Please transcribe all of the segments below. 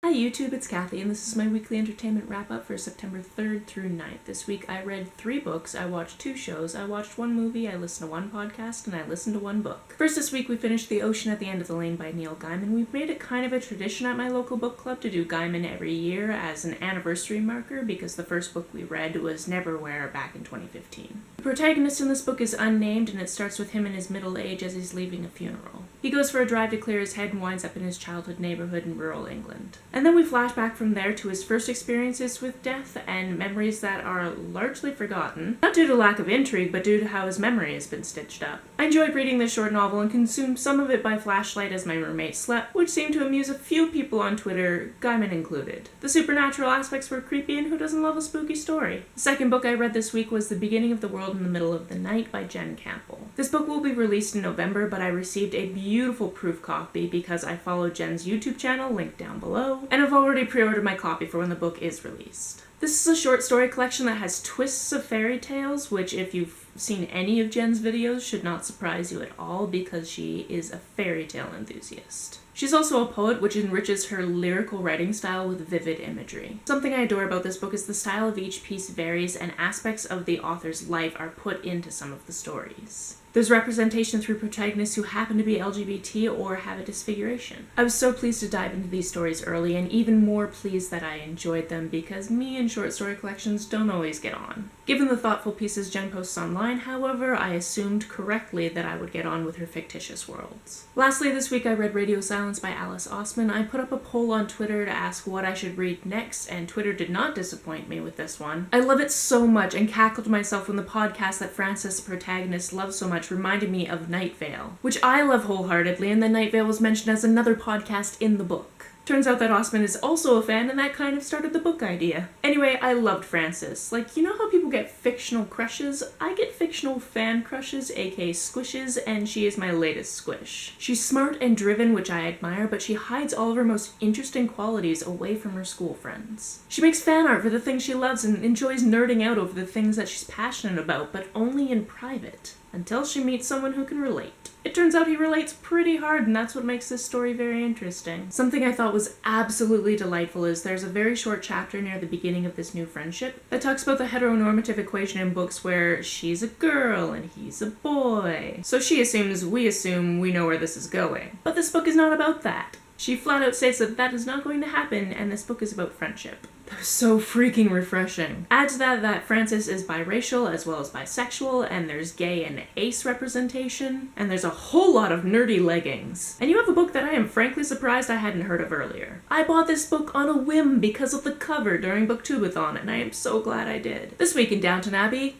Hi YouTube, it's Kathy, and this is my weekly entertainment wrap-up for September 3rd through 9th. This week I read 3 books, I watched 2 shows, I watched 1 movie, I listened to 1 podcast, and I listened to 1 book. First this week we finished The Ocean at the End of the Lane by Neil Gaiman. We've made it kind of a tradition at my local book club to do Gaiman every year as an anniversary marker because the first book we read was Neverwhere back in 2015. The protagonist in this book is unnamed, and it starts with him in his middle age as he's leaving a funeral. He goes for a drive to clear his head and winds up in his childhood neighborhood in rural England. And then we flash back from there to his first experiences with death and memories that are largely forgotten, not due to lack of intrigue, but due to how his memory has been stitched up. I enjoyed reading this short novel and consumed some of it by flashlight as my roommate slept, which seemed to amuse a few people on Twitter, Gaiman included. The supernatural aspects were creepy, and who doesn't love a spooky story? The second book I read this week was The Beginning of the World in the Middle of the Night by Jen Campbell. This book will be released in November, but I received a beautiful proof copy because I follow Jen's YouTube channel, linked down below, and I've already pre-ordered my copy for when the book is released. This is a short story collection that has twists of fairy tales, which if you've seen any of Jen's videos should not surprise you at all because she is a fairy tale enthusiast. She's also a poet, which enriches her lyrical writing style with vivid imagery. Something I adore about this book is the style of each piece varies and aspects of the author's life are put into some of the stories. There's representation through protagonists who happen to be LGBT or have a disfiguration. I was so pleased to dive into these stories early, and even more pleased that I enjoyed them because me and short story collections don't always get on. Given the thoughtful pieces Jen posts online, however, I assumed correctly that I would get on with her fictitious worlds. Lastly, this week I read Radio Silence by Alice Oseman. I put up a poll on Twitter to ask what I should read next, and Twitter did not disappoint me with this one. I love it so much and cackled to myself when the podcast that Frances, the protagonist, loves so much reminded me of Night Vale, which I love wholeheartedly, and then Night Vale was mentioned as another podcast in the book. Turns out that Oseman is also a fan, and that kind of started the book idea. Anyway, I loved Frances. Like, you know how people get fictional crushes? I get fictional fan crushes, aka squishes, and she is my latest squish. She's smart and driven, which I admire, but she hides all of her most interesting qualities away from her school friends. She makes fan art for the things she loves and enjoys nerding out over the things that she's passionate about, but only in private, until she meets someone who can relate. It turns out he relates pretty hard, and that's what makes this story very interesting. Something I thought was absolutely delightful is there's a very short chapter near the beginning of this new friendship that talks about the heteronormative equation in books where she's a girl and he's a boy. So she assumes we know where this is going. But this book is not about that. She flat out states that that is not going to happen, and this book is about friendship. That was so freaking refreshing. Add to that Frances is biracial as well as bisexual, and there's gay and ace representation, and there's a whole lot of nerdy leggings. And you have a book that I am frankly surprised I hadn't heard of earlier. I bought this book on a whim because of the cover during Booktubeathon, and I am so glad I did. This week in Downton Abbey,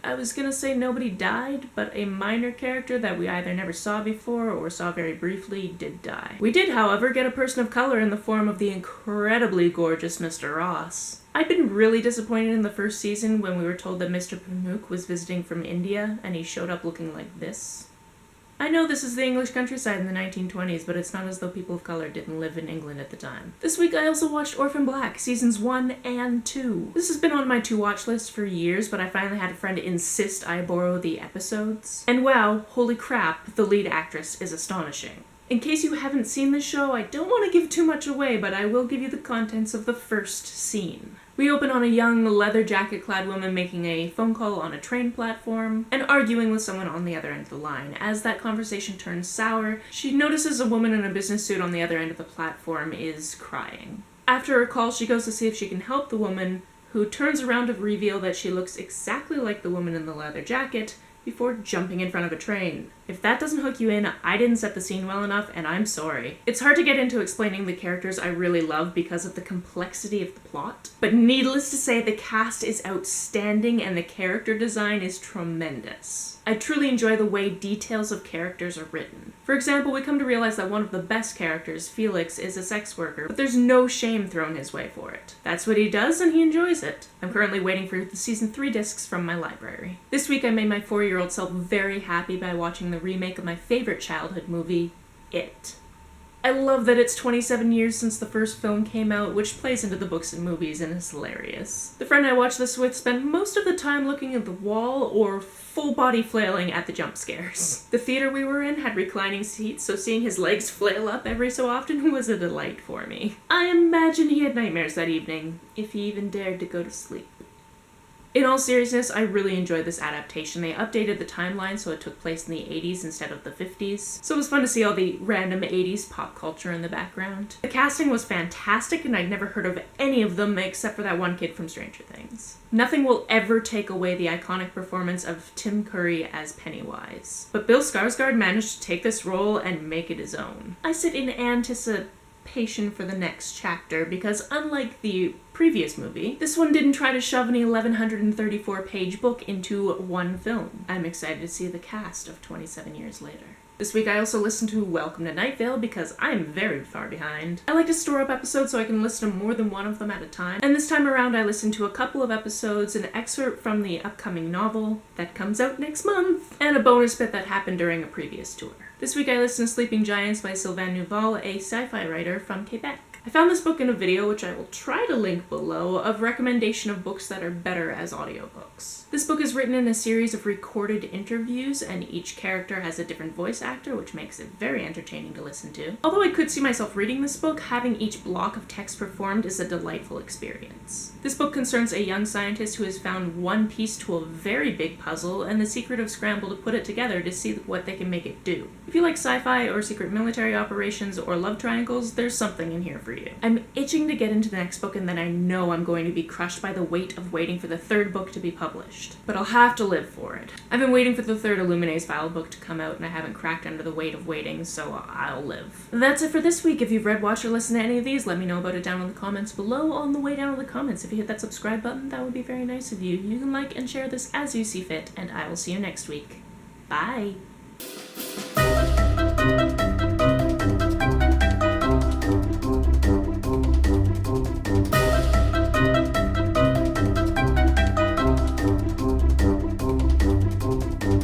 I was gonna say nobody died, but a minor character that we either never saw before or saw very briefly did die. We did, however, get a person of color in the form of the incredibly gorgeous Mr. Ross. I'd been really disappointed in the first season when we were told that Mr. Pamuk was visiting from India and he showed up looking like this. I know this is the English countryside in the 1920s, but it's not as though people of color didn't live in England at the time. This week I also watched Orphan Black, seasons 1 and 2. This has been on my to-watch list for years, but I finally had a friend insist I borrow the episodes. And wow, holy crap, the lead actress is astonishing. In case you haven't seen the show, I don't want to give too much away, but I will give you the contents of the first scene. We open on a young, leather jacket-clad woman making a phone call on a train platform and arguing with someone on the other end of the line. As that conversation turns sour, she notices a woman in a business suit on the other end of the platform is crying. After her call, she goes to see if she can help the woman, who turns around to reveal that she looks exactly like the woman in the leather jacket before jumping in front of a train. If that doesn't hook you in, I didn't set the scene well enough, and I'm sorry. It's hard to get into explaining the characters I really love because of the complexity of the plot, but needless to say, the cast is outstanding and the character design is tremendous. I truly enjoy the way details of characters are written. For example, we come to realize that one of the best characters, Felix, is a sex worker, but there's no shame thrown his way for it. That's what he does, and he enjoys it. I'm currently waiting for the season 3 discs from my library. This week I made my 4-year-old self very happy by watching the remake of my favorite childhood movie, It. I love that it's 27 years since the first film came out, which plays into the books and movies and is hilarious. The friend I watched this with spent most of the time looking at the wall or full body flailing at the jump scares. The theater we were in had reclining seats, so seeing his legs flail up every so often was a delight for me. I imagine he had nightmares that evening, if he even dared to go to sleep. In all seriousness, I really enjoyed this adaptation. They updated the timeline so it took place in the 80s instead of the 50s. So it was fun to see all the random 80s pop culture in the background. The casting was fantastic and I'd never heard of any of them except for that one kid from Stranger Things. Nothing will ever take away the iconic performance of Tim Curry as Pennywise. But Bill Skarsgård managed to take this role and make it his own. I sit in anticipation for the next chapter because unlike the previous movie, this one didn't try to shove an 1134-page book into one film. I'm excited to see the cast of 27 years later. This week I also listened to Welcome to Night Vale because I'm very far behind. I like to store up episodes so I can listen to more than one of them at a time, and this time around I listened to a couple of episodes, an excerpt from the upcoming novel that comes out next month, and a bonus bit that happened during a previous tour. This week I listened to Sleeping Giants by Sylvain Nouvel, a sci-fi writer from Quebec. I found this book in a video, which I will try to link below, of recommendation of books that are better as audiobooks. This book is written in a series of recorded interviews, and each character has a different voice actor, which makes it very entertaining to listen to. Although I could see myself reading this book, having each block of text performed is a delightful experience. This book concerns a young scientist who has found one piece to a very big puzzle, and the secretive scramble to put it together to see what they can make it do. If you like sci-fi or secret military operations or love triangles, there's something in here for you. I'm itching to get into the next book, and then I know I'm going to be crushed by the weight of waiting for the third book to be published. But I'll have to live for it. I've been waiting for the third Illuminae's File book to come out, and I haven't cracked under the weight of waiting, so I'll live. That's it for this week. If you've read, watched, or listened to any of these, let me know about it down in the comments below. On the way down in the comments, if you hit that subscribe button, that would be very nice of you. You can like and share this as you see fit, and I will see you next week. Bye!